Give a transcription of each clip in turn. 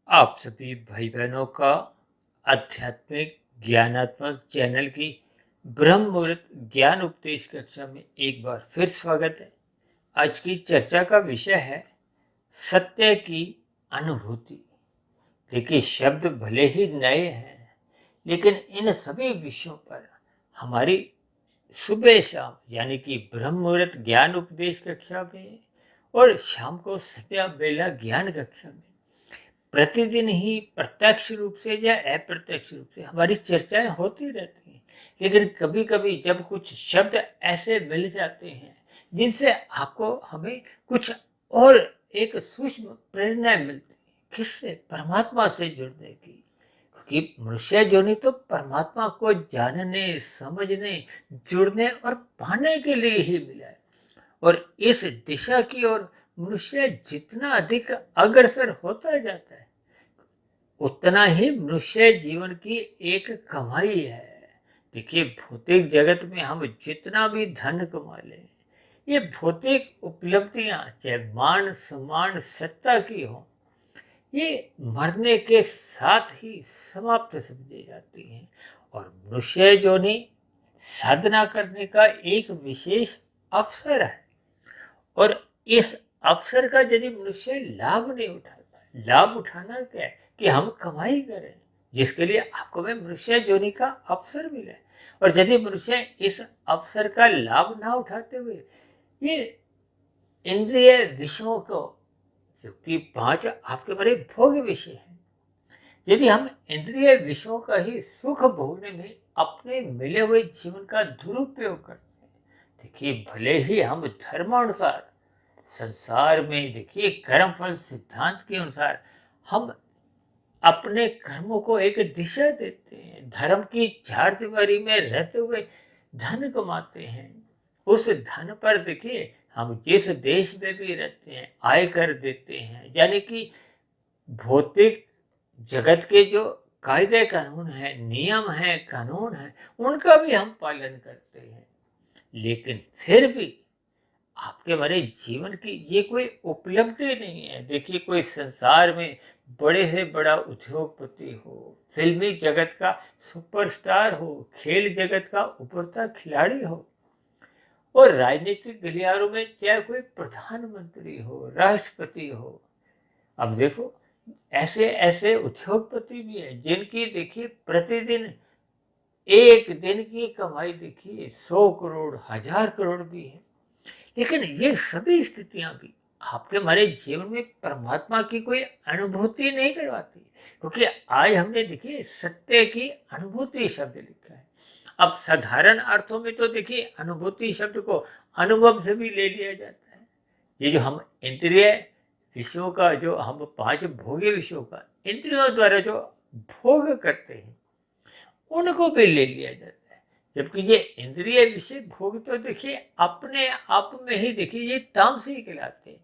आप सभी भाई बहनों का आध्यात्मिक ज्ञानात्मक चैनल की ब्रह्म मुहूर्त ज्ञान उपदेश कक्षा में एक बार फिर स्वागत है। आज की चर्चा का विषय है सत्य की अनुभूति। देखिए, शब्द भले ही नए हैं, लेकिन इन सभी विषयों पर हमारी सुबह शाम यानी कि ब्रह्म मुहूर्त ज्ञान उपदेश कक्षा में और शाम को संध्या बेला ज्ञान कक्षा में प्रतिदिन ही प्रत्यक्ष रूप से या अप्रत्यक्ष रूप से हमारी चर्चाएं होती रहती हैं। लेकिन कभी कभी जब कुछ शब्द ऐसे मिल जाते हैं जिनसे आपको हमें कुछ और एक सूक्ष्म प्रेरणा मिलती है, किससे? परमात्मा से जुड़ने की। क्योंकि मनुष्य जोनि तो परमात्मा को जानने, समझने, जुड़ने और पाने के लिए ही मिला है। और इस दिशा की ओर मनुष्य जितना अधिक अग्रसर होता जाता है, उतना ही मनुष्य जीवन की एक कमाई है। देखिए, भौतिक जगत में हम जितना भी धन कमा लें, ये भौतिक उपलब्धियां चाहे मान सम्मान सत्ता की हो, ये मरने के साथ ही समाप्त समझी जाती हैं। और मनुष्य जोनि साधना करने का एक विशेष अवसर है। और इस अवसर का यदि मनुष्य लाभ नहीं उठाता, लाभ उठाना क्या है कि हम कमाई करें, जिसके लिए आपको में मनुष्य जोनि का अवसर मिले। और यदि मनुष्य इस अवसर का लाभ ना उठाते हुए ये इंद्रिय विषयों को, क्योंकि 5 आपके बड़े भोग विषय हैं, यदि हम इंद्रिय विषयों का ही सुख भोगने में अपने मिले हुए जीवन का दुरुपयोग करते हैं, देखिए, भले ही हम धर्मानुसार संसार में, देखिए, कर्मफल सिद्धांत के अनुसार हम अपने कर्मों को एक दिशा देते हैं, धर्म की चार दीवारी में रहते हुए धन कमाते हैं। उस धन पर देखिए, हम जिस देश में भी रहते हैं आयकर देते हैं, यानी कि भौतिक जगत के जो कायदे कानून है, नियम है, कानून है, उनका भी हम पालन करते हैं। लेकिन फिर भी आपके हमारे जीवन की ये कोई उपलब्धि नहीं है। देखिए, कोई संसार में बड़े से बड़ा उद्योगपति हो, फिल्मी जगत का सुपरस्टार हो, खेल जगत का उभरता खिलाड़ी हो, और राजनीतिक गलियारों में चाहे कोई प्रधानमंत्री हो, राष्ट्रपति हो। अब देखो, ऐसे ऐसे उद्योगपति भी हैं जिनकी देखिए प्रतिदिन एक दिन की कमाई देखिए 100 करोड़, 1000 करोड़ भी है। लेकिन ये सभी स्थितियां भी आपके हमारे जीवन में परमात्मा की कोई अनुभूति नहीं करवाती। क्योंकि आज हमने देखिए सत्य की अनुभूति शब्द लिखा है। अब साधारण अर्थों में तो देखिए अनुभूति शब्द को अनुभव से भी ले लिया जाता है। ये जो हम इंद्रिय विषयों का, जो हम 5 भोग्य विषयों का इंद्रियों द्वारा जो भोग करते हैं, उनको भी ले लिया जाता है। जबकि ये इंद्रिय विषय भोग तो देखिए अपने आप में ही देखिए ये तामसी कहलाते हैं।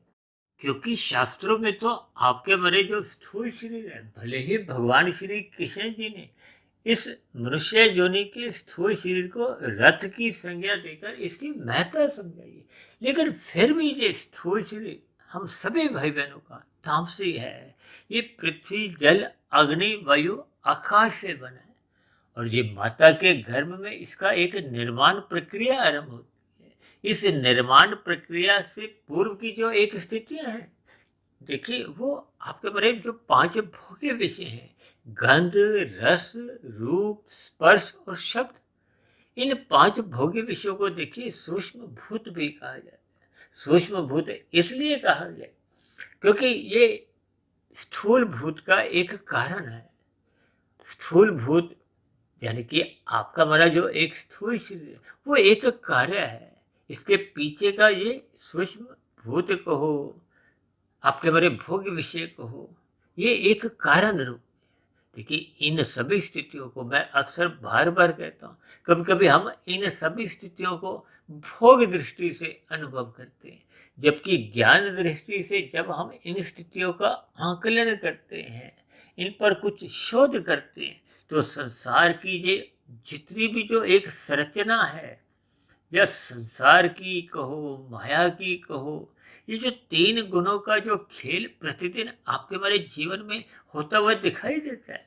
क्योंकि शास्त्रों में तो आपके बड़े जो स्थूल शरीर है, भले ही भगवान श्री कृष्ण जी ने इस मनुष्य योनि के स्थूल शरीर को रथ की संज्ञा देकर इसकी महत्ता समझाई है, लेकिन फिर भी ये स्थूल शरीर हम सभी भाई बहनों का तामसी है। ये पृथ्वी, जल, अग्नि, वायु, आकाश से बना है। और ये माता के गर्भ में इसका एक निर्माण प्रक्रिया आरंभ होती है। इस निर्माण प्रक्रिया से पूर्व की जो एक स्थितियां हैं, देखिए, वो आपके बारे में जो 5 भोग्य विषय हैं, गंध, रस, रूप, स्पर्श और शब्द, इन 5 भोग्य विषयों को देखिए सूक्ष्म भूत भी कहा जाता है। सूक्ष्म भूत इसलिए कहा गया क्योंकि ये स्थूल भूत का एक कारण है। स्थूल भूत यानी कि आपका हमारा जो एक स्थूल शरीर है, वो एक कार्य है। इसके पीछे का ये सूक्ष्म भूत कहो, आपके हमारे भोग्य विषय कहो, ये एक कारण रूप। देखिए, इन सभी स्थितियों को मैं अक्सर बार बार कहता हूँ, कभी कभी हम इन सभी स्थितियों को भोग दृष्टि से अनुभव करते हैं, जबकि ज्ञान दृष्टि से जब हम इन स्थितियों का आकलन करते हैं, इन पर कुछ शोध करते हैं, तो संसार की ये जितनी भी जो एक संरचना है, या संसार की कहो, माया की कहो, ये जो तीन गुणों का जो खेल प्रतिदिन आपके हमारे जीवन में होता हुआ दिखाई देता है,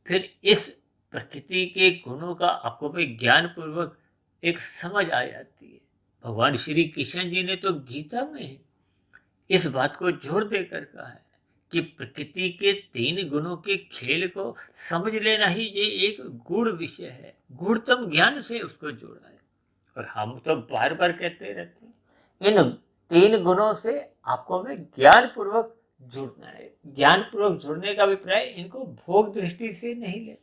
फिर इस प्रकृति के गुणों का आपको भी ज्ञान पूर्वक एक समझ आ जाती है। भगवान श्री कृष्ण जी ने तो गीता में इस बात को जोर देकर कहा है कि प्रकृति के तीन गुणों के खेल को समझ लेना ही ये एक गूढ़ विषय है। गूढ़तम ज्ञान से उसको जोड़ा है। और हम तो बार बार कहते रहते हैं, इन तीन गुणों से आपको हमें ज्ञान पूर्वक जुड़ना है। ज्ञान पूर्वक जुड़ने का अभिप्राय इनको भोग दृष्टि से नहीं ले।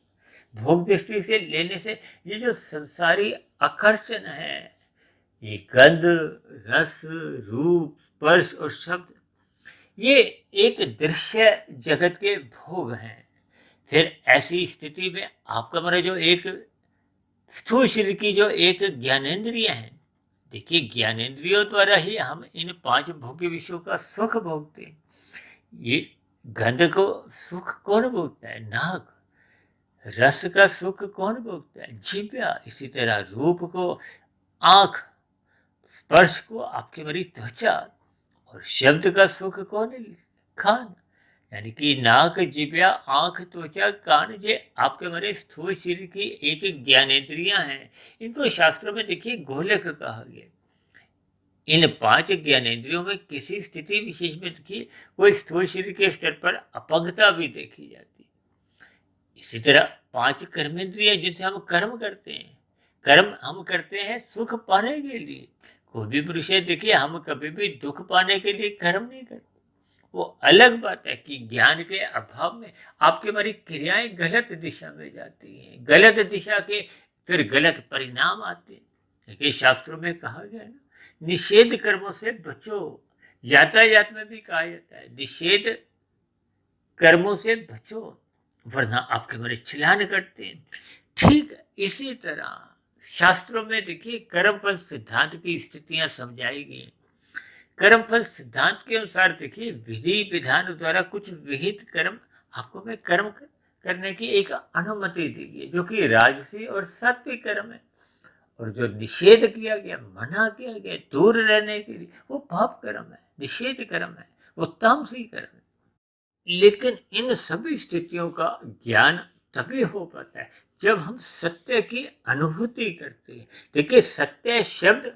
भोग दृष्टि से लेने से ये जो संसारी आकर्षण है, ये गंध, रस, रूप, स्पर्श और शब्द, ये एक दृश्य जगत के भोग हैं। फिर ऐसी स्थिति में आपका हमारा जो एक स्थूल शरीर की जो एक ज्ञानेंद्रिय है, देखिए ज्ञानेंद्रियों द्वारा ही हम इन पांच भोग्य विषयों का सुख भोगते हैं। ये गंध को सुख कौन भोगता है? नाक। रस का सुख कौन भोगता है? जीभा। इसी तरह रूप को आंख, स्पर्श को आपकी मेरी त्वचा, और शब्द का सुख कौन है? कान। यानी कि नाक, जिभ्या, आंख, त्वचा, कान, ये आपके मेरे स्थूल शरीर की एक ज्ञानेंद्रियां हैं। इनको शास्त्रों में देखिए गोलक कहा गया। इन पांच ज्ञानेंद्रियों में किसी स्थिति विशेष में देखिए कोई स्थूल शरीर के स्तर पर अपंगता भी देखी जाती है। इसी तरह पांच कर्मेंद्रिय जिनसे हम कर्म करते हैं, कर्म हम करते हैं सुख पाने के लिए। कोई भी पुरुष है देखिए, हम कभी भी दुख पाने के लिए कर्म नहीं करते। वो अलग बात है कि ज्ञान के अभाव में आपकी हमारी क्रियाएं गलत दिशा में जाती हैं, गलत दिशा के फिर गलत परिणाम आते हैं। देखिए शास्त्रों में कहा गया है ना, निषेध कर्मों से बचो। यातायात में भी कहा जाता है निषेध कर्मों से बचो, वरना आपके हमारे चलान करते हैं। ठीक इसी तरह शास्त्रों में देखिए कर्मफल सिद्धांत की स्थितियां समझाई गई। कर्मफल सिद्धांत के अनुसार देखिए विधि विधान द्वारा कुछ विहित कर्म आपको में कर्म करने की एक अनुमति दी गई, जो कि राजसी और सात्विक कर्म है। और जो निषेध किया गया, मना किया गया दूर रहने के लिए, वो पाप कर्म है, निषेध कर्म है, वो तामसी कर्म है। लेकिन इन सभी स्थितियों का ज्ञान तभी हो पाता है जब हम सत्य की अनुभूति करते हैं। देखिए सत्य शब्द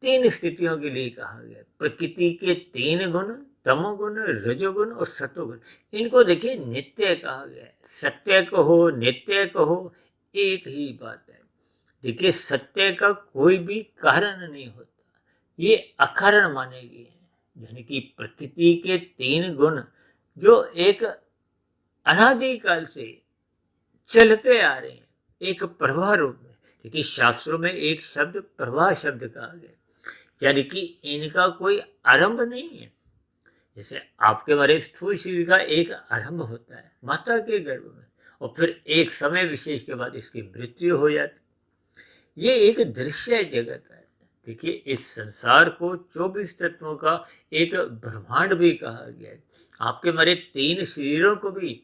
तीन स्थितियों के लिए कहा गया। प्रकृति के तीन गुण, तमोगुण, रजोगुण और सतोगुण, इनको देखिए नित्य कहा गया है। सत्य कहो, नित्य कहो, एक ही बात है। देखिए सत्य का कोई भी कारण नहीं होता, ये अकारण माने गए हैं। यानी कि प्रकृति के तीन गुण जो एक अनादिकाल से चलते आ रहे हैं, एक प्रवाह रूप में। देखिए शास्त्रों में एक शब्द प्रवाह शब्द कहा गया, यानी कि इनका कोई आरंभ नहीं है। जैसे आपके हमारे स्थूल शरीर का एक आरंभ होता है माता के गर्भ में, और फिर एक समय विशेष के बाद इसकी मृत्यु हो जाती। ये एक दृश्य जगत है। देखिए इस संसार को 24 तत्वों का एक ब्रह्मांड भी कहा गया है। आपके हमारे तीन शरीरों को भी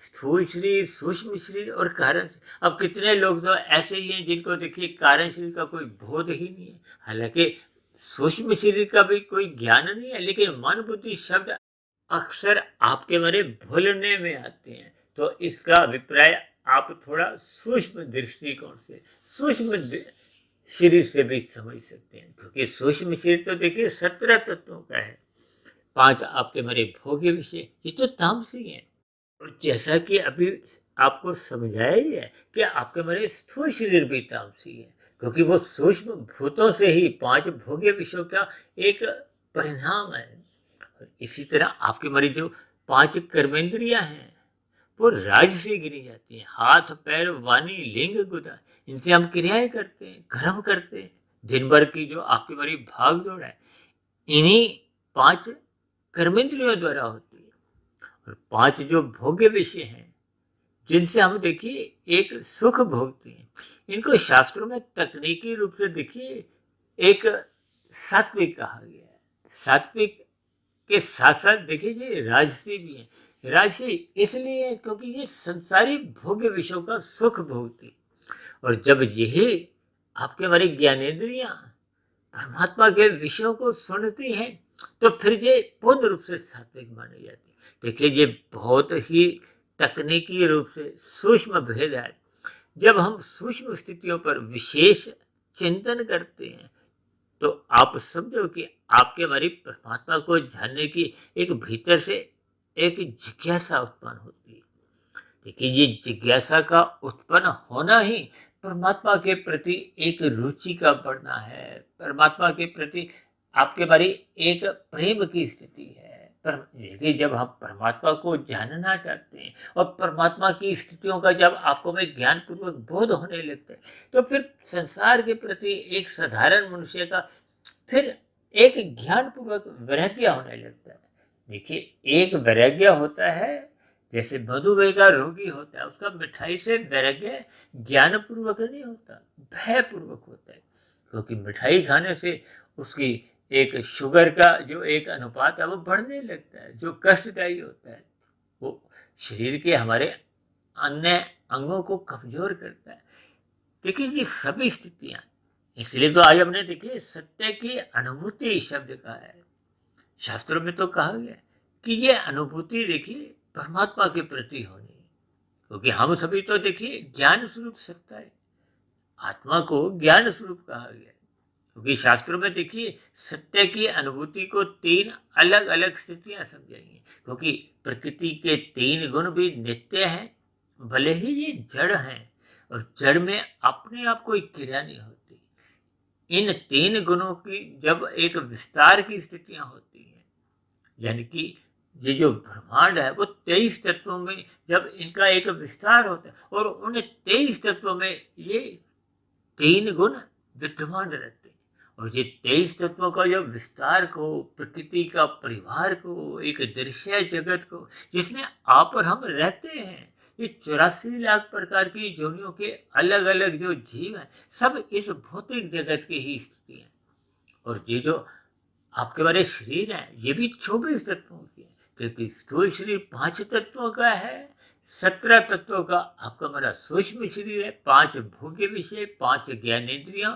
स्थूल शरीर, सूक्ष्म शरीर और कारण शरीर। अब कितने लोग तो ऐसे ही हैं जिनको देखिए कारण शरीर का कोई बोध ही नहीं है, हालांकि सूक्ष्म शरीर का भी कोई ज्ञान नहीं है, लेकिन मन बुद्धि शब्द अक्सर आपके मेरे भूलने में आते हैं। तो इसका अभिप्राय आप थोड़ा सूक्ष्म दृष्टिकोण से, सूक्ष्म शरीर से भी समझ सकते हैं, क्योंकि सूक्ष्म शरीर तो देखिए 17 तत्वों का है। 5 आपके मेरे भोग्य विषय, ये तो तामसी हैं। और जैसा कि अभी आपको समझाया ही है कि आपके मेरे स्थूल शरीर भी तामसी है, क्योंकि वो सूक्ष्म भूतों से ही 5 भोग्य विषयों का एक परिणाम है। और इसी तरह आपके मेरी जो 5 कर्मेंद्रियां हैं वो राज से गिनी जाती हैं। हाथ, पैर, वाणी, लिंग, गुदा, इनसे हम क्रियाएं करते हैं, कर्म करते हैं। दिन भर की जो आपकी मेरी भाग दौड़ है, इन्हीं 5 कर्मेंद्रियों द्वारा होती है। और 5 जो भोग्य विषय हैं जिनसे हम देखिए एक सुख भोगते हैं, इनको शास्त्रों में तकनीकी रूप से देखिए एक सात्विक कहा गया है। सात्विक के साथ साथ देखिए ये राजसी भी है। राजसी इसलिए है क्योंकि ये संसारी भोग्य विषयों का सुख भोगती है। और जब यही आपके हमारी ज्ञानेंद्रियां परमात्मा के विषयों को सुनती हैं तो फिर ये पूर्ण रूप से सात्विक मानी जाती है। देखिए, ये बहुत ही तकनीकी रूप से सूक्ष्म भेद है। जब हम सूक्ष्म स्थितियों पर विशेष चिंतन करते हैं तो आप समझो कि आपके हमारी परमात्मा को जानने की एक भीतर से एक जिज्ञासा उत्पन्न होती है। देखिए, ये जिज्ञासा का उत्पन्न होना ही परमात्मा के प्रति एक रुचि का बढ़ना है, परमात्मा के प्रति आपके बारे एक प्रेम की स्थिति है। पर देखिए, जब हम परमात्मा को जानना चाहते हैं और परमात्मा की स्थितियों का जब आपको में ज्ञान पूर्वक बोध होने लगता है तो फिर संसार के प्रति एक साधारण मनुष्य का फिर एक ज्ञान पूर्वक वैराग्य होने लगता है। देखिए, एक वैराग्य होता है, जैसे मधुमेह का रोगी होता है, उसका मिठाई से वैराग्य ज्ञान पूर्वक नहीं होता, भय पूर्वक होता है। क्योंकि मिठाई खाने से उसकी एक शुगर का जो एक अनुपात है वो बढ़ने लगता है, जो कष्टदायी होता है, वो शरीर के हमारे अन्य अंगों को कमजोर करता है। देखिए, ये सभी स्थितियां, इसलिए तो आज हमने देखिए सत्य की अनुभूति शब्द का है। शास्त्रों में तो कहा गया है कि ये अनुभूति देखिए परमात्मा के प्रति होनी है। क्योंकि हम सभी तो देखिए ज्ञान स्वरूप सत्ता है, आत्मा को ज्ञान स्वरूप कहा गया है। क्योंकि शास्त्रों में देखिए सत्य की अनुभूति को 3 अलग अलग स्थितियां समझाई हैं। क्योंकि प्रकृति के 3 गुण भी नित्य हैं, भले ही ये जड़ हैं और जड़ में अपने आप कोई क्रिया नहीं होती। इन 3 गुणों की जब एक विस्तार की स्थितियां होती हैं, यानी कि ये जो ब्रह्मांड है वो 23 तत्वों में जब इनका एक विस्तार होता है और उन 23 तत्वों में ये 3 गुण विद्यमान रहते हैं। और ये 23 तत्वों का जो विस्तार को, प्रकृति का परिवार को, एक दृश्य जगत को जिसमें आप और हम रहते हैं, ये 84 लाख प्रकार की योनियों के अलग अलग जो जीव हैं, सब इस भौतिक जगत की ही स्थिति है। और ये जो आपके बारे शरीर है ये भी 24 तत्वों की है। क्योंकि स्थूल शरीर 5 तत्वों का है, 17 तत्वों का आपका हमारा सूक्ष्म शरीर है, 5 भोग्य विषय, 5 ज्ञानेंद्रियां,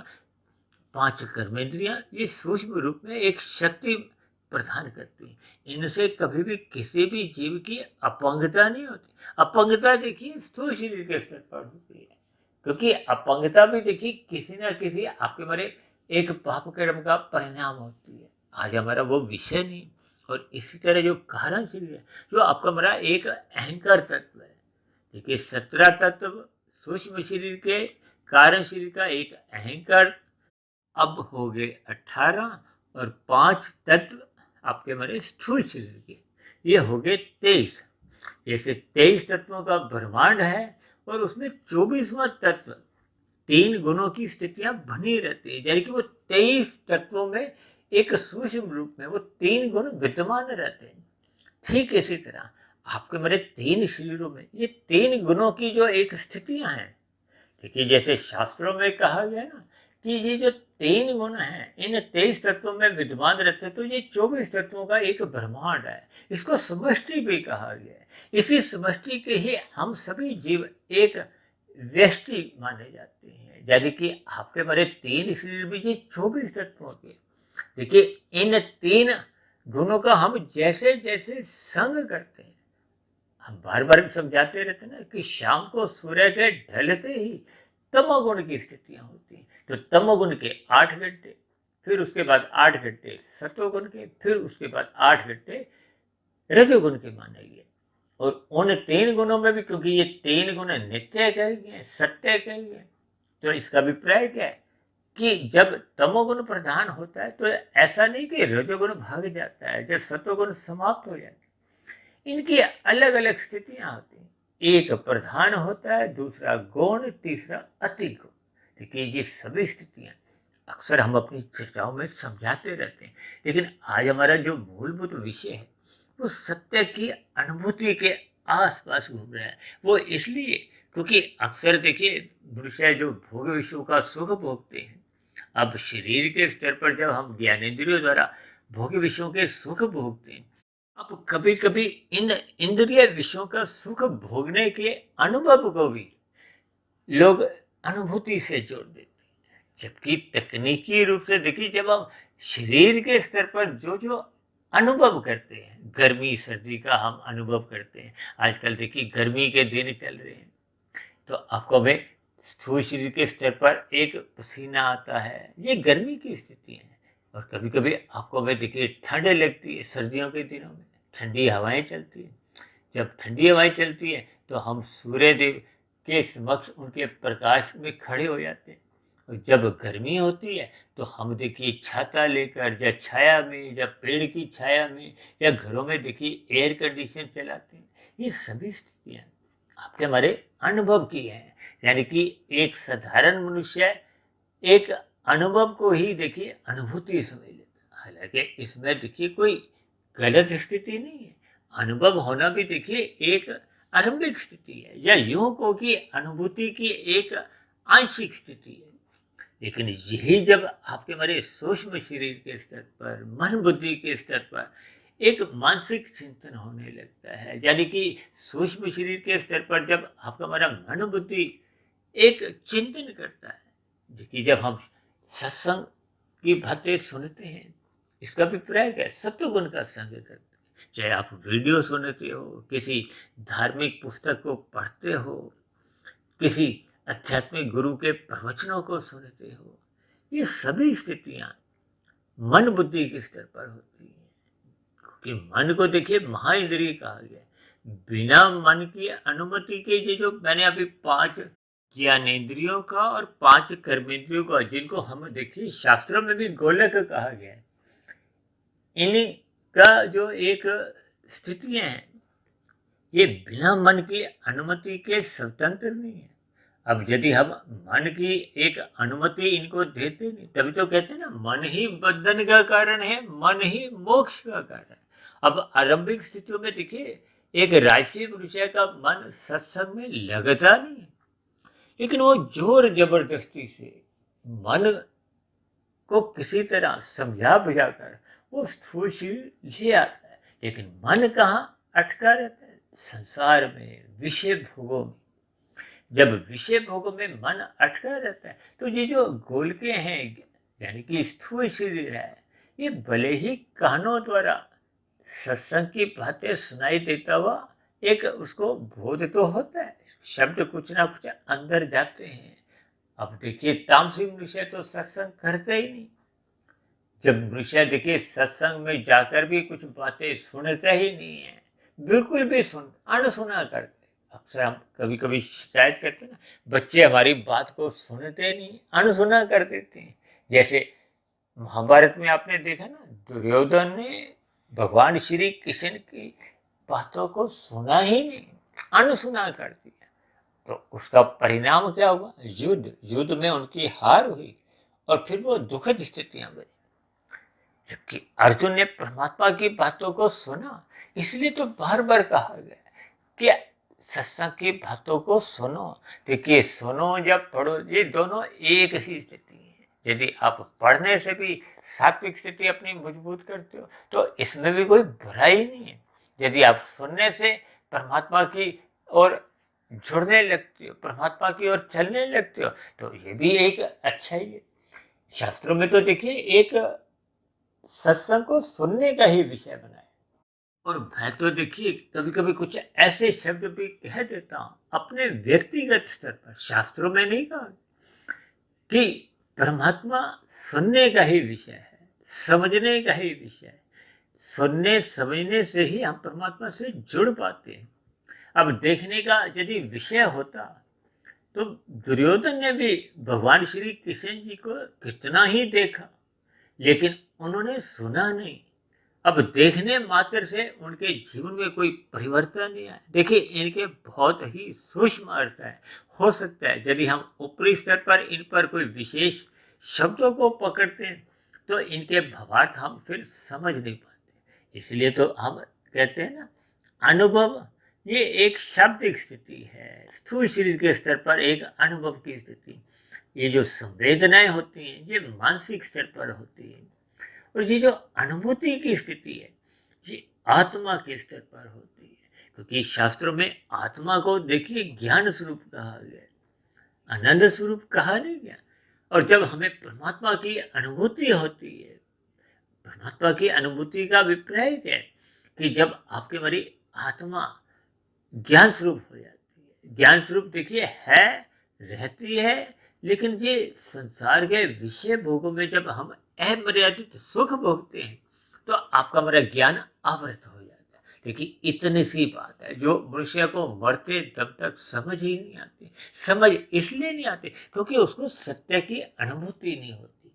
5 कर्मेंद्रियां, ये सूक्ष्म रूप में एक शक्ति प्रदान करती है। इनसे कभी भी किसी भी जीव की अपंगता नहीं होती। अपंगता देखिए स्थूल शरीर के स्तर पर होती है, क्योंकि अपंगता भी देखिए किसी ना किसी आपके हमारे एक पाप कर्म का परिणाम होती है। आज हमारा वो विषय नहीं। और इसी तरह जो कारण शरीर है, जो आपका हमारा एक अहंकार तत्व है। देखिए, 17 तत्व सूक्ष्म शरीर के, कारण शरीर का एक अहंकार, अब हो गए 18, और 5 तत्व आपके हमारे स्थूल शरीर के, ये हो गए 23। जैसे 23 तत्वों का ब्रह्मांड है और उसमें 24वां तत्व 3 गुणों की स्थितियां बनी रहती है, यानी कि वो 23 तत्वों में एक सूक्ष्म रूप में वो 3 गुण विद्यमान रहते हैं। ठीक इसी तरह आपके मेरे 3 शरीरों में ये 3 गुणों की जो एक स्थितियां हैं। देखिए, जैसे शास्त्रों में कहा गया ना कि ये जो 3 गुण हैं इन 23 तत्वों में विद्यमान रहते हैं, तो ये 24 तत्वों का एक ब्रह्मांड है। इसको समष्टि भी कहा गया है। इसी समष्टि के ही हम सभी जीव एक व्यष्टि माने जाते हैं, यानी कि आपके मेरे 3 शरीर भी ये 24 तत्वों के। देखिए, इन 3 गुणों का हम जैसे जैसे संग करते हैं, हम बार बार समझाते रहते हैं ना कि शाम को सूर्य के ढलते ही तमोगुण की स्थितियां होती हैं। तो तमोगुण के 8 घंटे, फिर उसके बाद 8 घंटे सतोगुण के, फिर उसके बाद 8 घंटे रजोगुण के माने गए। और उन 3 गुणों में भी, क्योंकि ये 3 गुण नित्य कहे गए, सत्य कहे गए, तो इसका अभिप्राय क्या है कि जब तमोगुण प्रधान होता है तो ऐसा नहीं कि रजोगुण भाग जाता है, जब सतोगुण समाप्त हो जाता है। इनकी अलग अलग स्थितियां होती हैं। एक प्रधान होता है, दूसरा गौण, तीसरा अति गौण। देखिए, ये सभी स्थितियां अक्सर हम अपनी चर्चाओं में समझाते रहते हैं, लेकिन आज हमारा जो मूलभूत विषय है वो सत्य की अनुभूति के आसपास घूम रहा है। वो इसलिए क्योंकि अक्सर देखिए मनुष्य जो भोग विषयों का सुख भोगते हैं, अब शरीर के स्तर पर जब हम ज्ञानेंद्रियों द्वारा भोग विषयों के सुख भोगते हैं, अब कभी कभी इन इंद्रिय विषयों का सुख भोगने के अनुभव को भी लोग अनुभूति से जोड़ देते हैं। जबकि तकनीकी रूप से देखिए, जब हम शरीर के स्तर पर जो जो अनुभव करते हैं, गर्मी सर्दी का हम अनुभव करते हैं। आजकल देखिए गर्मी के दिन चल रहे हैं, तो आपको में स्थूल शरीर के स्तर पर एक पसीना आता है, ये गर्मी की स्थिति है। और कभी कभी आपको में देखिए ठंड लगती है, सर्दियों के दिनों में ठंडी हवाएं चलती है। जब ठंडी हवाएं चलती है तो हम सूर्य देव के समक्ष उनके प्रकाश में खड़े हो जाते हैं। और जब गर्मी होती है तो हम देखिए छाता लेकर, या छाया में, या पेड़ की छाया में, या घरों में देखिए एयर कंडीशन चलाते हैं। ये सभी स्थितियाँ आपके हमारे अनुभव की हैं। यानी कि एक साधारण मनुष्य एक अनुभव को ही देखिए अनुभूति समझ लेता है। हालांकि इसमें देखिए कोई गलत स्थिति नहीं है। अनुभव होना भी देखिए एक आरंभिक स्थिति है, या यूं को कि अनुभूति की एक आंशिक स्थिति है। लेकिन यही जब आपके हमारे सूक्ष्म शरीर के स्तर पर, मन बुद्धि के स्तर पर एक मानसिक चिंतन होने लगता है, यानी कि सूक्ष्म शरीर के स्तर पर जब आपका हमारा मन बुद्धि एक चिंतन करता है। देखिए जब हम सत्संग की बातें सुनते हैं, इसका अभिप्राय क्या है? सत्वगुण का संग करते हैं। चाहे आप वीडियो सुनते हो, किसी धार्मिक पुस्तक को पढ़ते हो, किसी आध्यात्मिक गुरु के प्रवचनों को सुनते हो, ये सभी स्थितियां मन बुद्धि के स्तर पर होती हैं। क्योंकि मन को देखिए महाइंद्रिय कहा गया है। बिना मन की अनुमति के ये जो मैंने अभी 5 ज्ञानेंद्रियों का और 5 कर्मेंद्रियों का, जिनको हम देखिए शास्त्रों में भी गोलक कहा गया है, इनका जो एक स्थितियां हैं, ये बिना मन की अनुमति के स्वतंत्र नहीं है। अब यदि हम मन की एक अनुमति इनको देते नहीं, तभी तो कहते हैं ना, मन ही बंधन का कारण है, मन ही मोक्ष का कारण है। अब आरंभिक स्थितियों में देखिए एक राशि मनुष्य का मन सत्संग में लगता नहीं है, लेकिन वो जोर जबरदस्ती से मन को किसी तरह समझा बुझाकर वो स्थूल शरीर ले आता है। लेकिन मन कहाँ अटका रहता है? संसार में, विषय भोगों में। जब विषय भोगों में मन अटका रहता है तो ये जो गोलके हैं, यानी कि स्थूल शरीर है, ये भले ही कानों द्वारा सत्संग की बातें सुनाई देता हुआ एक उसको बोध तो होता है, शब्द कुछ ना कुछ अंदर जाते हैं। अब देखिए तामसिक मनुष्य तो सत्संग करते ही नहीं। जब मनुष्य देखिए सत्संग में जाकर भी कुछ बातें सुनता ही नहीं है, बिल्कुल भी अनसुना करते। अक्सर हम कभी कभी शिकायत करते हैं ना, बच्चे हमारी बात को सुनते नहीं, अनसुना कर देते हैं। जैसे महाभारत में आपने देखा ना, दुर्योधन ने भगवान श्री कृष्ण की बातों को सुना ही नहीं, अनसुना कर दिया। तो उसका परिणाम क्या हुआ? युद्ध में उनकी हार हुई और फिर वो दुखद स्थितियां बनी। जबकि अर्जुन ने परमात्मा की बातों को सुना, इसलिए तो बार बार कहा गया कि सत्संग की बातों को सुनो। देखिए सुनो जब पढ़ो, ये दोनों एक ही स्थिति है। यदि आप पढ़ने से भी सात्विक स्थिति अपनी मजबूत करते हो तो इसमें भी कोई बुराई नहीं है। यदि आप सुनने से परमात्मा की ओर जुड़ने लगते हो, परमात्मा की ओर चलने लगते हो, तो ये भी एक अच्छा ही है। शास्त्रों में तो देखिए एक सत्संग को सुनने का ही विषय बनाया। और मैं तो देखिए कभी कभी कुछ ऐसे शब्द भी कह देता हूँ अपने व्यक्तिगत स्तर पर, शास्त्रों में नहीं कहा, कि परमात्मा सुनने का ही विषय है, समझने का ही विषय है। सुनने समझने से ही हम परमात्मा से जुड़ पाते हैं। अब देखने का यदि विषय होता तो दुर्योधन ने भी भगवान श्री कृष्ण जी को कितना ही देखा, लेकिन उन्होंने सुना नहीं। अब देखने मात्र से उनके जीवन में कोई परिवर्तन नहीं आया। देखिए इनके बहुत ही सूक्ष्म अर्थ है। हो सकता है यदि हम ऊपरी स्तर पर इन पर कोई विशेष शब्दों को पकड़ते हैं तो इनके भावार्थ हम फिर समझ नहीं पाते। इसलिए तो हम कहते हैं ना, अनुभव ये एक शाब्दिक स्थिति है, स्थूल शरीर के स्तर पर एक अनुभव की स्थिति। ये जो संवेदनाएं होती हैं ये मानसिक स्तर पर होती है, और ये जो अनुभूति की स्थिति है ये आत्मा के स्तर पर होती है। क्योंकि शास्त्रों में आत्मा को देखिए ज्ञान स्वरूप कहा गया, आनंद स्वरूप कहा नहीं गया। और जब हमें परमात्मा की अनुभूति होती है, परमात्मा की अनुभूति का विपरीत है कि जब आपकी हमारी आत्मा ज्ञान स्वरूप हो जाती है। ज्ञान स्वरूप देखिए है, रहती है, लेकिन ये संसार के विषय भोगों में जब हम अमर्यादित सुख भोगते हैं तो आपका हमारा ज्ञान आवृत हो जाता है। देखिए इतनी सी बात है जो मनुष्य को मरते तब तक समझ ही नहीं आती। समझ इसलिए नहीं आती क्योंकि उसको सत्य की अनुभूति नहीं होती।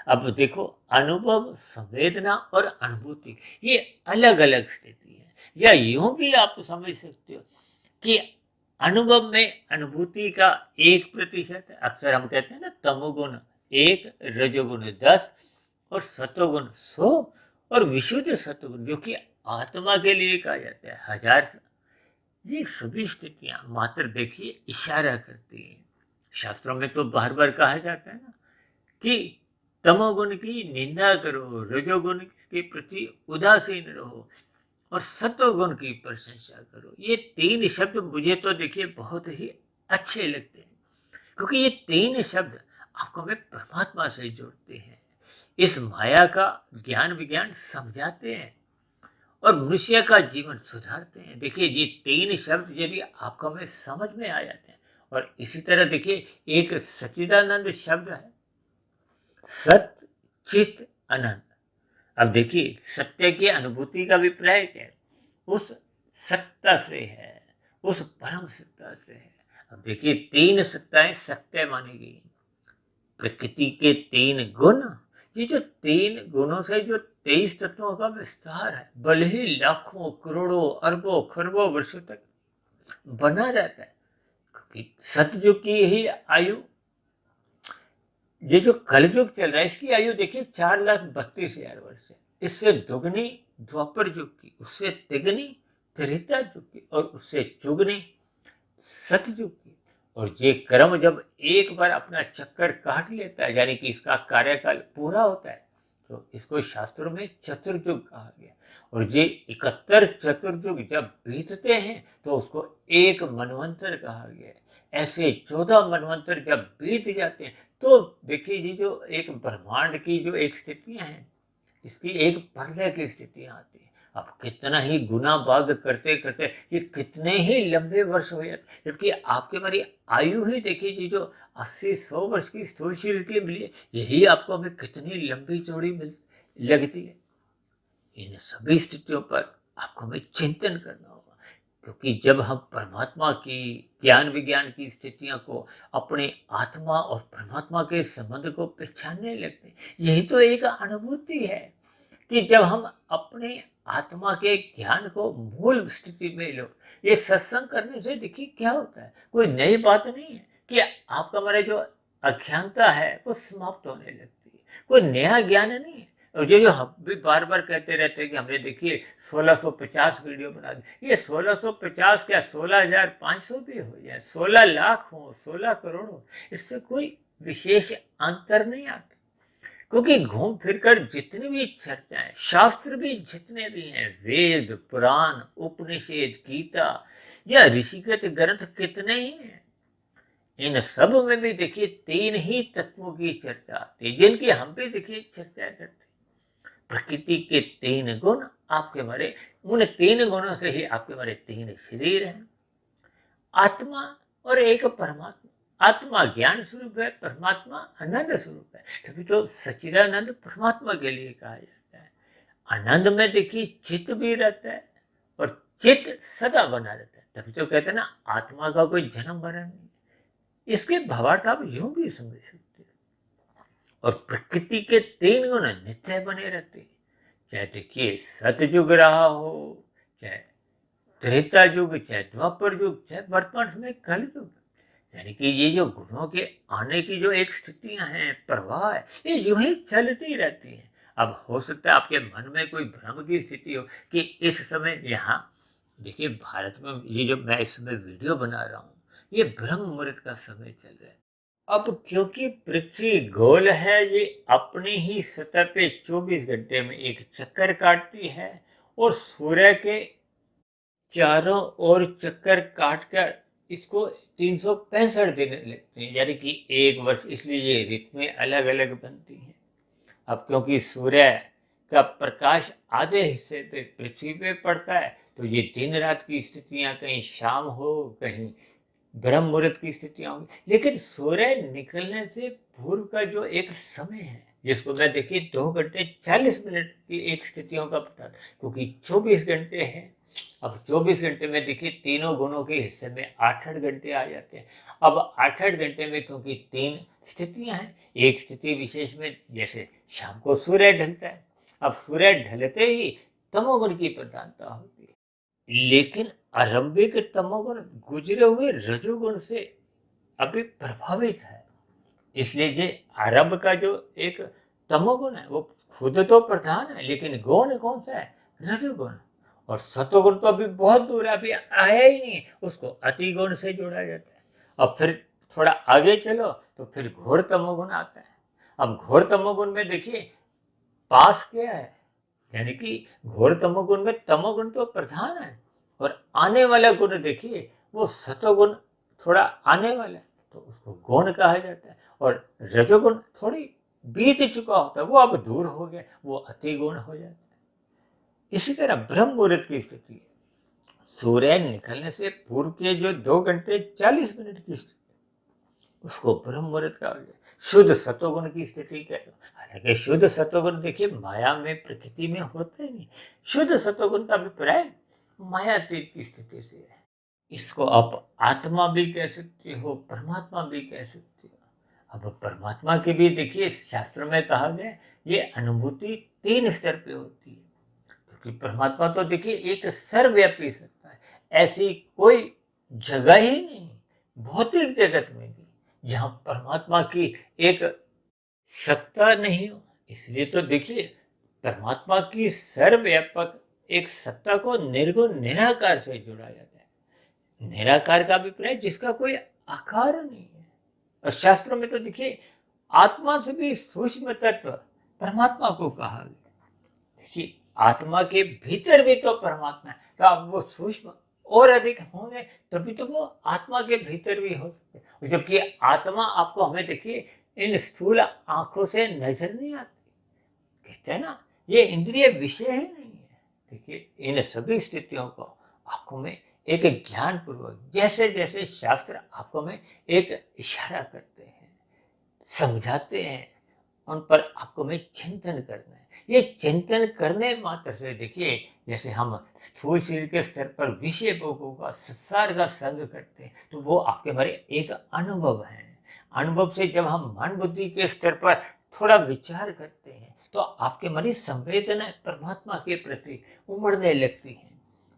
अब देखो, अनुभव, संवेदना और अनुभूति ये अलग अलग स्थिति है। या यूं भी आप समझ सकते हो कि अनुभव में अनुभूति का 1% है। अक्सर हम कहते हैं ना, तमोगुण 1, रजोगुण 10 और सतोगुण 100 और विशुद्ध सतोगुण जो कि आत्मा के लिए कहा जाता है 1000। ये सभी स्थितियां मात्र देखिए इशारा करती हैं। शास्त्रों में तो बार बार कहा जाता है ना कि तमोगुण की निंदा करो, रजोगुण के प्रति उदासीन रहो और सत्वगुण की प्रशंसा करो। ये 3 शब्द मुझे तो देखिए बहुत ही अच्छे लगते हैं क्योंकि ये 3 शब्द आपको हमें परमात्मा से जोड़ते हैं, इस माया का ज्ञान विज्ञान समझाते हैं और मनुष्य का जीवन सुधारते हैं। देखिए ये 3 शब्द यदि आपको हमें समझ में आ जाते हैं, और इसी तरह देखिए एक सच्चिदानंद शब्द है, सत्य चित आनंद। अब देखिए सत्य की अनुभूति का विपर्य है, उस सत्ता से है, उस परम सत्ता से है। अब देखिए 3 सत्ताएं सत्य मानी गई। प्रकृति के 3 गुण, ये जो 3 गुणों से जो 23 तत्वों का विस्तार है, भले ही लाखों करोड़ों अरबों खरबों वर्षों तक बना रहता है, क्योंकि सतयुग की ही आयु, ये जो कलयुग चल रहा है इसकी आयु देखिए 4,32,000 वर्ष है। इससे दुगनी द्वापर युग की, उससे तिगनी त्रेता युग की और उससे चुगनी सतयुग की। और ये क्रम जब एक बार अपना चक्कर काट लेता है, यानी कि इसका कार्यकाल पूरा होता है, तो इसको शास्त्रों में चतुर्युग कहा गया। और ये 71 चतुर्युग जब बीतते हैं तो उसको एक मनवंतर कहा गया है। ऐसे 14 मनवंतर जब बीत जाते हैं तो देखिए ये जो एक ब्रह्मांड की जो एक स्थितियां हैं, इसकी एक प्रलय की स्थितियां आती है। अब कितना ही गुना भाग करते करते ये कितने ही लंबे वर्ष हो जाते, जबकि आपके हमारी आयु ही देखिए ये जो 80-100 वर्ष की स्थूल शरीर की मिली है, यही आपको हमें कितनी लंबी चौड़ी मिल लगती है। इन सभी स्थितियों पर आपको हमें चिंतन करना होगा, क्योंकि जब हम परमात्मा की ज्ञान विज्ञान की स्थितियों को, अपने आत्मा और परमात्मा के संबंध को पहचानने लगते हैं, यही तो एक अनुभूति है कि जब हम अपने आत्मा के ज्ञान को मूल स्थिति में लो। एक सत्संग करने से देखिए क्या होता है, कोई नई बात नहीं है कि आपका हमारा जो अज्ञानता है वो समाप्त होने लगती है, कोई नया ज्ञान नहीं है। और ये जो हम भी बार बार कहते रहते हैं कि हमने देखिए 1650 वीडियो बना दी, ये 1650 क्या 16,500 भी हो जाए, 16 लाख हो, 16 करोड़ हो, इससे कोई विशेष अंतर नहीं आता। क्योंकि घूम फिर कर जितनी भी चर्चाएं, शास्त्र भी जितने भी हैं, वेद पुराण उपनिषद गीता या ऋषिगत ग्रंथ कितने ही हैं, इन सब में भी देखिए 3 ही तत्वों की चर्चा आती है, जिनकी हम भी देखिए चर्चा करते हैं। प्रकृति के 3 गुण आपके हमारे, उन 3 गुणों से ही आपके हमारे 3 शरीर हैं, आत्मा और एक परमात्मा। आत्मा ज्ञान स्वरूप है, परमात्मा आनंद स्वरूप है, तभी तो सच्चिदानंद परमात्मा के लिए कहा जाता है। आनंद में देखिए चित्त भी रहता है और चित्त सदा बना रहता है, तभी तो कहते हैं ना आत्मा का कोई जन्म मरण नहीं। इसके भावार्थ आप यूं भी समझ सकते हैं। और प्रकृति के 3 गुण नित्य बने रहते हैं, चाहे देखिए सतयुग रहा हो, चाहे त्रेता युग, चाहे द्वापर युग, चाहे वर्तमान समय कल युग। यानी कि ये जो गुणों के आने की जो एक स्थितियां हैं, प्रवाह है, ये यूं ही चलती रहती हैं। अब हो सकता है आपके मन में कोई भ्रम की स्थिति हो कि इस समय यहाँ देखिए भारत में ये जो मैं इस समय वीडियो बना रहा हूँ, ये ब्रह्म मुहूर्त का समय चल रहा है। अब क्योंकि पृथ्वी गोल है, ये अपनी ही सतह पे 24 घंटे में एक चक्कर काटती है और सूर्य के चारों ओर चक्कर काटकर इसको 365 दिन लगते हैं, यानी कि 1 वर्ष। इसलिए ये ऋतुएं अलग अलग बनती हैं। अब क्योंकि सूर्य का प्रकाश आधे हिस्से पे पृथ्वी पे पड़ता है, तो ये दिन रात की स्थितियां, कहीं शाम हो कहीं ब्रह्म मुहूर्त की स्थितियां होंगी। लेकिन सूर्य निकलने से पूर्व का जो एक समय है, जिसको मैं देखिए 2 घंटे 40 मिनट की एक स्थितियों का पता, क्योंकि 24 घंटे हैं। अब 24 घंटे में देखिए तीनों गुणों के हिस्से में 8-8 घंटे आ जाते हैं। अब 8-8 घंटे में क्योंकि 3 स्थितियां हैं, एक स्थिति विशेष में जैसे शाम को सूर्य ढलता है, अब सूर्य ढलते ही तमोगुण की प्रधानता होती है। लेकिन आरंभिक तमोगुण गुजरे हुए रजोगुण से अभी प्रभावित है। इसलिए ये आरंभ का जो एक तमोगुण है वो खुद तो प्रधान है, लेकिन गुण कौन सा है? रजोगुण। और सतोगुण तो अभी बहुत दूर है, अभी आया ही नहीं, उसको अति गुण से जोड़ा जाता है। अब फिर थोड़ा आगे चलो तो फिर घोर तमोगुण आता है। अब घोर तमोगुण में देखिए पास क्या है, यानी कि घोर तमोगुण में तमोगुण तो प्रधान है, और आने वाला गुण देखिए वो सतोगुण थोड़ा आने वाला है, तो उसको गुण कहा जाता है। और रजोगुण थोड़ी बीत चुका होता है, वो अब दूर हो गया, वो अति गुण हो जाता है। इसी तरह ब्रह्म मुहूर्त की स्थिति है, सूर्य निकलने से पूर्व के जो 2 घंटे 40 मिनट की स्थिति, उसको ब्रह्म मुहूर्त कहा गया। शुद्ध सतोगुण की स्थिति कहते हैं। हालांकि शुद्ध सतोगुण देखिए माया में प्रकृति में होते ही नहीं। शुद्ध सतोगुण का अभिप्राय मायातीत की स्थिति से है। इसको आप आत्मा भी कह सकते हो, परमात्मा भी कह सकते हो। अब परमात्मा की भी देखिए शास्त्र में कहा गया ये अनुभूति 3 स्तर पे होती है, क्योंकि परमात्मा तो देखिए एक सर्वव्यापी सत्ता है। ऐसी कोई जगह ही नहीं भौतिक जगत में भी जहाँ परमात्मा की एक सत्ता नहीं हो। इसलिए तो देखिए परमात्मा की सर्वव्यापक एक सत्ता को निर्गुण निराकार से जोड़ा जाता है। निराकार का अभिप्राय जिसका कोई आकार नहीं है। और शास्त्रों में तो देखिए आत्मा से भी सूक्ष्म तत्व परमात्मा को कहा गया। देखिए आत्मा के भीतर भी तो परमात्मा है, तो अब वो सूक्ष्म और अधिक होंगे तभी तो वो आत्मा के भीतर भी हो सकते। जबकि आत्मा आपको हमें देखिए इन स्थूल आंखों से नजर नहीं आती। कहते हैं ना ये इंद्रिय विषय ही नहीं है। देखिए इन सभी स्थितियों को आपको में एक ज्ञान पूर्वक, जैसे जैसे शास्त्र आपको में एक इशारा करते हैं, समझाते हैं, उन पर आपको में चिंतन करना है। ये चिंतन करने मात्र से देखिए जैसे हम स्थूल शरीर के स्तर पर विषय भोगों का संसार का संग करते हैं, तो वो आपके हमारे एक अनुभव है। अनुभव से जब हम मन बुद्धि के स्तर पर थोड़ा विचार करते हैं, तो आपके हमारी संवेदनाएं परमात्मा के प्रति उमड़ने लगती हैं।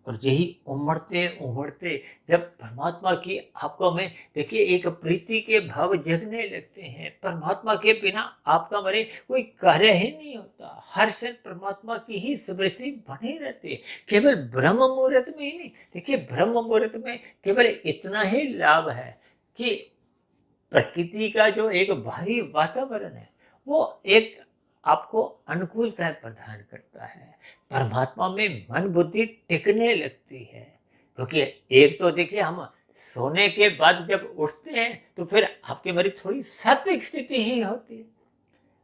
और यही उमड़ते उमड़ते जब परमात्मा की आपको में देखिए एक प्रीति के भाव जगने लगते हैं, परमात्मा के बिना आपका मरे कोई कार्य ही नहीं होता। हर क्षण परमात्मा की ही स्मृति बनी रहती है। केवल ब्रह्म मुहूर्त में ही नहीं, देखिए ब्रह्म मुहूर्त में केवल इतना ही लाभ है कि प्रकृति का जो एक बाहरी वातावरण है वो एक आपको अनुकूलता प्रदान करता है। परमात्मा में मन बुद्धि टिकने लगती है, क्योंकि एक तो देखिए हम सोने के बाद जब उठते हैं तो फिर आपकी मेरी थोड़ी सात्विक स्थिति ही होती है।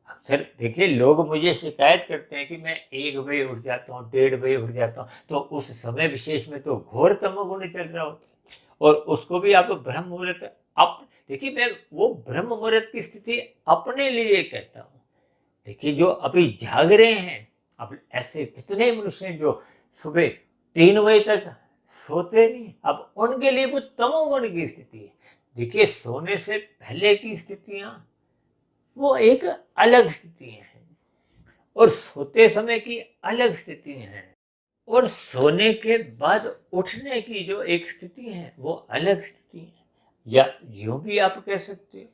अक्सर देखिए लोग मुझे शिकायत करते हैं कि मैं 1 बजे उठ जाता हूँ, 1:30 बजे उठ जाता हूँ, तो उस समय विशेष में तो घोर तमोगुण चल रहा होता है। और उसको भी आप ब्रह्म मुहूर्त, आप देखिए मैं वो ब्रह्म मुहूर्त की स्थिति अपने लिए कहता हूँ। देखिए जो अभी जाग रहे हैं, अब ऐसे कितने मनुष्य हैं जो सुबह 3 बजे तक सोते नहीं, अब उनके लिए वो तमोगुण की स्थिति है। देखिए सोने से पहले की स्थितियां वो एक अलग स्थिति है, और सोते समय की अलग स्थिति है, और सोने के बाद उठने की जो एक स्थिति है वो अलग स्थिति है। या यूं भी आप कह सकते हो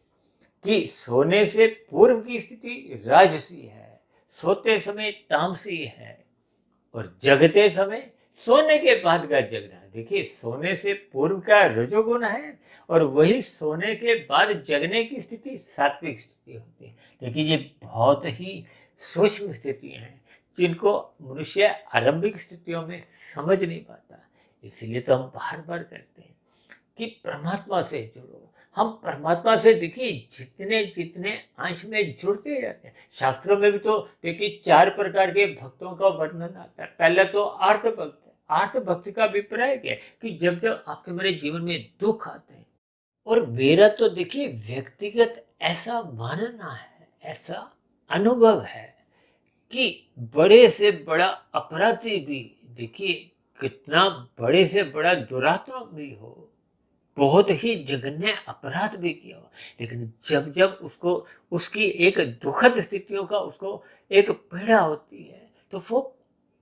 कि सोने से पूर्व की स्थिति राजसी है, सोते समय तामसी है, और जगते समय सोने के बाद का जगना। देखिए सोने से पूर्व का रजोगुण है, और वही सोने के बाद जगने की स्थिति सात्विक स्थिति होती है। देखिए ये बहुत ही सूक्ष्म स्थितियां हैं जिनको मनुष्य आरंभिक स्थितियों में समझ नहीं पाता। इसीलिए तो हम बार बार कहते हैं कि परमात्मा से जुड़ो। हम परमात्मा से देखिए जितने जितने अंश में जुड़ते जाते हैं। शास्त्रों में भी तो देखिए 4 प्रकार के भक्तों का वर्णन आता है। पहला तो आर्त भक्त है। आर्त भक्त का अभिप्राय क्या है कि जब जब आपके मेरे जीवन में दुख आते हैं, और मेरा तो देखिए व्यक्तिगत ऐसा मानना है, ऐसा अनुभव है कि बड़े से बड़ा अपराधी भी देखिए कितना बड़े से बड़ा दुरात्मा भी हो, बहुत ही जघन्य अपराध भी किया हो, लेकिन जब जब उसको उसकी एक दुखद स्थितियों का उसको एक पीड़ा होती है, तो वो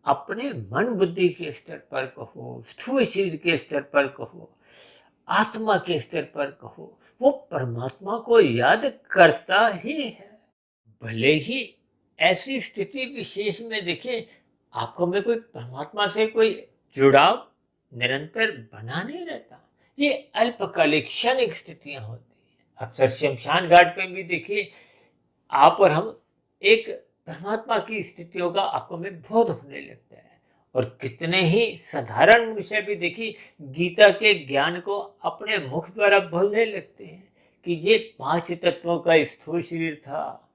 अपने मन बुद्धि के स्तर पर कहो, स्थूल शरीर के स्तर पर कहो, आत्मा के स्तर पर कहो, वो परमात्मा को याद करता ही है। भले ही ऐसी स्थिति विशेष में देखिए आपको में कोई परमात्मा से कोई जुड़ाव निरंतर बना नहीं रहता। ये अल्पकालिक क्षणिक स्थितियां होती हैं। अक्सर शमशान घाट पे भी देखिए आप और हम एक परमात्मा की स्थितियों का आपको में बोध होने लगता है। और कितने ही साधारण मनुष्य भी देखिए गीता के ज्ञान को अपने मुख द्वारा बोलने लगते हैं कि ये 5 तत्वों का स्थूल शरीर था,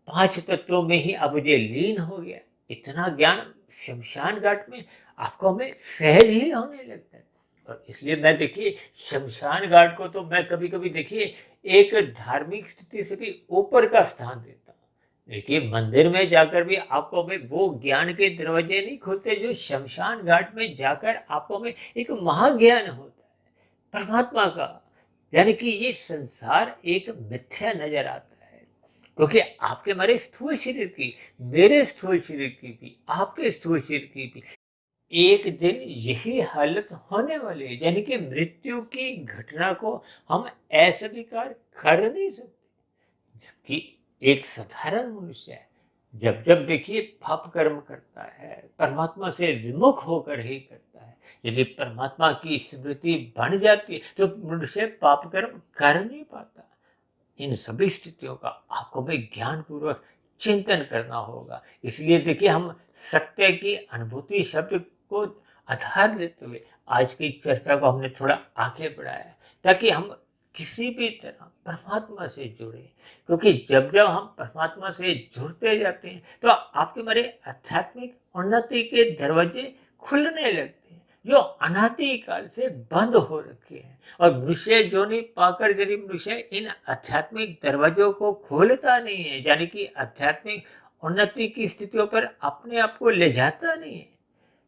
5 तत्वों में ही अब ये लीन हो गया। इतना ज्ञान शमशान घाट में आपको हमें सहज ही होने लगता है। और इसलिए मैं देखिए शमशान घाट को तो मैं कभी कभी देखिए एक धार्मिक स्थिति से भी ऊपर का स्थान देता हूँ। देखिए मंदिर में जाकर भी आपको हमें वो ज्ञान के दरवाजे नहीं खुलते जो शमशान घाट में जाकर आपको हमें एक महाज्ञान होता है परमात्मा का। यानी कि ये संसार एक मिथ्या नजर आता है, क्योंकि आपके हमारे स्थूल शरीर की, मेरे स्थूल शरीर की भी, आपके स्थूल शरीर की भी एक दिन यही हालत होने वाली है। यानी कि मृत्यु की घटना को हम अस्वीकार कर नहीं सकते। जबकि एक साधारण मनुष्य है जब जब देखिए पाप कर्म करता है, परमात्मा से विमुख होकर ही करता है। यदि परमात्मा की स्मृति बन जाती है तो मनुष्य पाप कर्म कर नहीं पाता। इन सभी स्थितियों का आपको भी ज्ञान पूर्वक चिंतन करना होगा। इसलिए देखिए हम सत्य की अनुभूति शब्द को आधार लेते हुए आज की चर्चा को हमने थोड़ा आगे बढ़ाया ताकि हम किसी भी तरह परमात्मा से जुड़े। क्योंकि जब जब हम परमात्मा से जुड़ते जाते हैं तो आपके हमारे आध्यात्मिक उन्नति के दरवाजे खुलने लगते हैं जो अनादि काल से बंद हो रखे हैं। और मनुष्य जोनि पाकर यदि मनुष्य इन आध्यात्मिक दरवाजों को खोलता नहीं है, यानी कि आध्यात्मिक उन्नति की स्थितियों पर अपने आप को ले जाता नहीं है,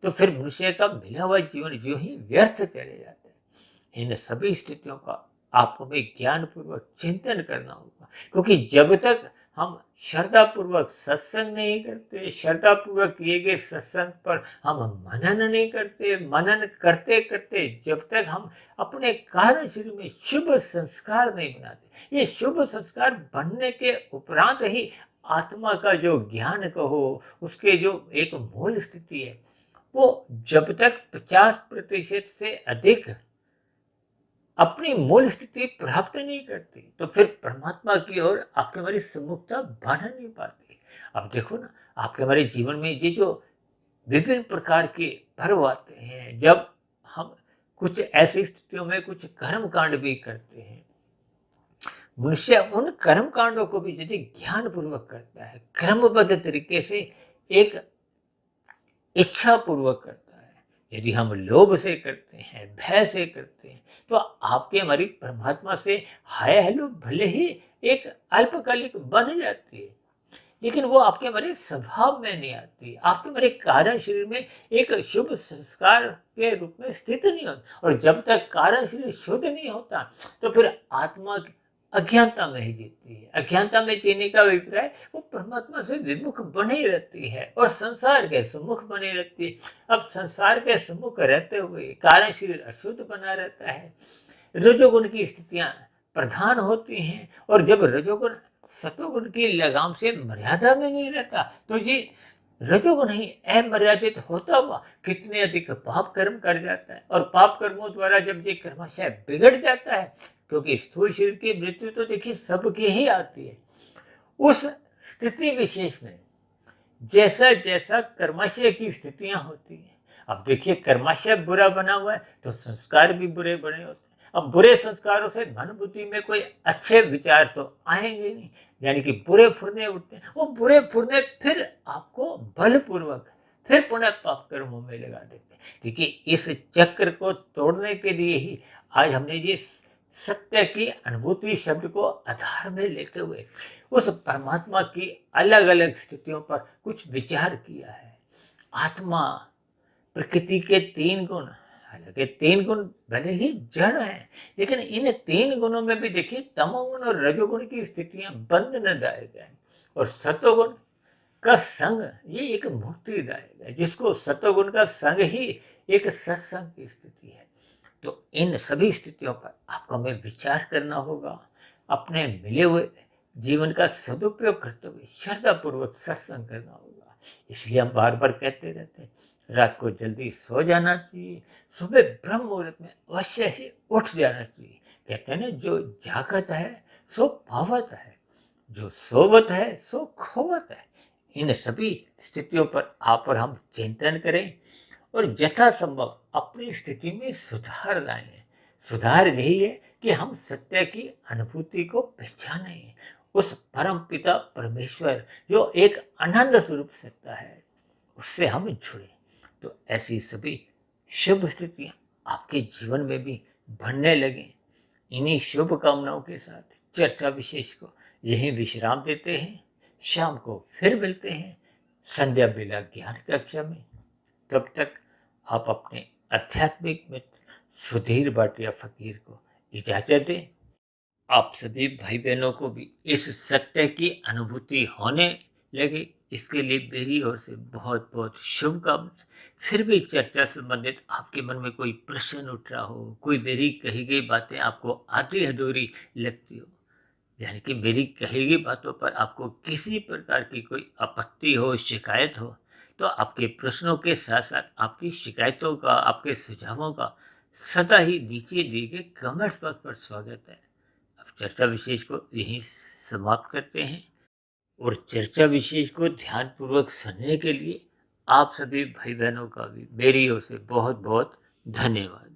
तो फिर मनुष्य का मिला हुआ जीवन जो ही व्यर्थ चले जाता है। इन सभी स्थितियों का आपको भी ज्ञान पूर्वक चिंतन करना होगा। क्योंकि जब तक हम श्रद्धा पूर्वक सत्संग नहीं करते, श्रद्धा पूर्वक किए गए सत्संग पर हम मनन नहीं करते, मनन करते करते जब तक हम अपने कार्य शरीर में शुभ संस्कार नहीं बनाते, ये शुभ संस्कार बनने के उपरांत ही आत्मा का जो ज्ञान कहो, उसके जो एक मूल स्थिति है, वो जब तक 50% से अधिक अपनी मूल स्थिति प्राप्त नहीं करती तो फिर परमात्मा की ओर आपके हमारी सम्मुखता बन नहीं पाती। अब देखो ना आपके हमारे जीवन में ये जो विभिन्न प्रकार के पर्व आते हैं, जब हम कुछ ऐसी स्थितियों में कुछ कर्म कांड भी करते हैं, मनुष्य उन कर्म कांडों को भी यदि ज्ञान पूर्वक करता है, क्रमबद्ध तरीके से एक इच्छा पूर्वक करता है, यदि हम लोभ से करते हैं, भय से करते हैं, तो आपके हमारी परमात्मा से हाय हेलो भले ही एक अल्पकालिक बन जाती है, लेकिन वो आपके हमारे स्वभाव में नहीं आती, आपके हमारे कारण शरीर में एक शुभ संस्कार के रूप में स्थित नहीं होता। और जब तक कारण शरीर शुद्ध नहीं होता तो फिर आत्मा अज्ञानता में ही जीती है। अज्ञानता में जीने का अभिप्राय वो परमात्मा से विमुख बनी रहती है और संसार के सम्मुख बनी रहती है। अब संसार के सम्मुख रहते हुए कारण शरीर अशुद्ध बना रहता है, रजोगुण की स्थितियां प्रधान होती हैं, और जब रजोगुण सतोगुण की लगाम से मर्यादा में नहीं रहता तो ये रजोगुण ही अमर्यादित होता हुआ कितने अधिक पाप कर्म कर जाता है। और पाप कर्मों द्वारा जब ये कर्माशय बिगड़ जाता है, क्योंकि स्थूल शरीर की मृत्यु तो देखिए सबके ही आती है, उस स्थिति विशेष में जैसा जैसा कर्माशय की स्थितियां होती हैं, अब देखिए कर्माशय बुरा बना हुआ है तो संस्कार भी बुरे बने होते हैं। अब बुरे संस्कारों से मन बुद्धि में कोई अच्छे विचार तो आएंगे नहीं, यानी कि बुरे फुरने उठते हैं। वो बुरे फुरने फिर आपको बलपूर्वक फिर पुनः पाप कर्मों में लगा देते हैं। क्योंकि इस चक्र को तोड़ने के लिए ही आज हमने ये सत्य की अनुभूति शब्द को आधार में लेते हुए उस परमात्मा की अलग अलग स्थितियों पर कुछ विचार किया है। आत्मा, प्रकृति के 3 गुण, हालांकि 3 गुण भले ही जड़ हैं, लेकिन इन 3 गुणों में भी देखिए तमोगुण और रजोगुण की स्थितियां बंधनदायक हैं, और सतोगुण का संग ये एक मुक्तिदायक है, जिसको सतोगुण का संग ही एक सत्संग की स्थिति है। तो इन सभी स्थितियों पर आपको हमें विचार करना होगा, अपने मिले हुए जीवन का सदुपयोग करते हुए श्रद्धापूर्वक सत्संग करना होगा। इसलिए हम बार बार कहते रहते हैं, रात को जल्दी सो जाना चाहिए, सुबह ब्रह्म मुहूर्त में अवश्य ही उठ जाना चाहिए। कहते हैं ना, जो जागत है सो पावत है, जो सोवत है सो खोवत है। इन सभी स्थितियों पर आप और हम चिंतन करें और यथासंभव अपनी स्थिति में सुधार लाएं। सुधार यही है कि हम सत्य की अनुभूति को पहचानें, उस परम पिता परमेश्वर जो एक अनंत स्वरूप सत्ता है, उससे हम जुड़े। तो ऐसी सभी शुभ स्थितियां आपके जीवन में भी बनने लगें। इन्हीं शुभ कामनाओं के साथ चर्चा विशेष को यहीं विश्राम देते हैं। शाम को फिर मिलते हैं संध्या बेला ज्ञान कक्षा में। तब तक आप अपने आध्यात्मिक मित्र सुधीर भाटिया फकीर को इजाजत दें। आप सभी भाई बहनों को भी इस सत्य की अनुभूति होने लगे, इसके लिए मेरी ओर से बहुत बहुत शुभकामनाएं। फिर भी चर्चा संबंधित आपके मन में कोई प्रश्न उठ रहा हो, कोई मेरी कही गई बातें आपको आधी अधूरी लगती हो, यानी कि मेरी कही गई बातों पर आपको किसी प्रकार की कोई आपत्ति हो, शिकायत हो, तो आपके प्रश्नों के साथ साथ आपकी शिकायतों का, आपके सुझावों का सदा ही नीचे दिए गए कमेंट्स बॉक्स पर स्वागत है। अब चर्चा विशेष को यहीं समाप्त करते हैं, और चर्चा विशेष को ध्यानपूर्वक सुनने के लिए आप सभी भाई बहनों का भी मेरी ओर से बहुत बहुत धन्यवाद।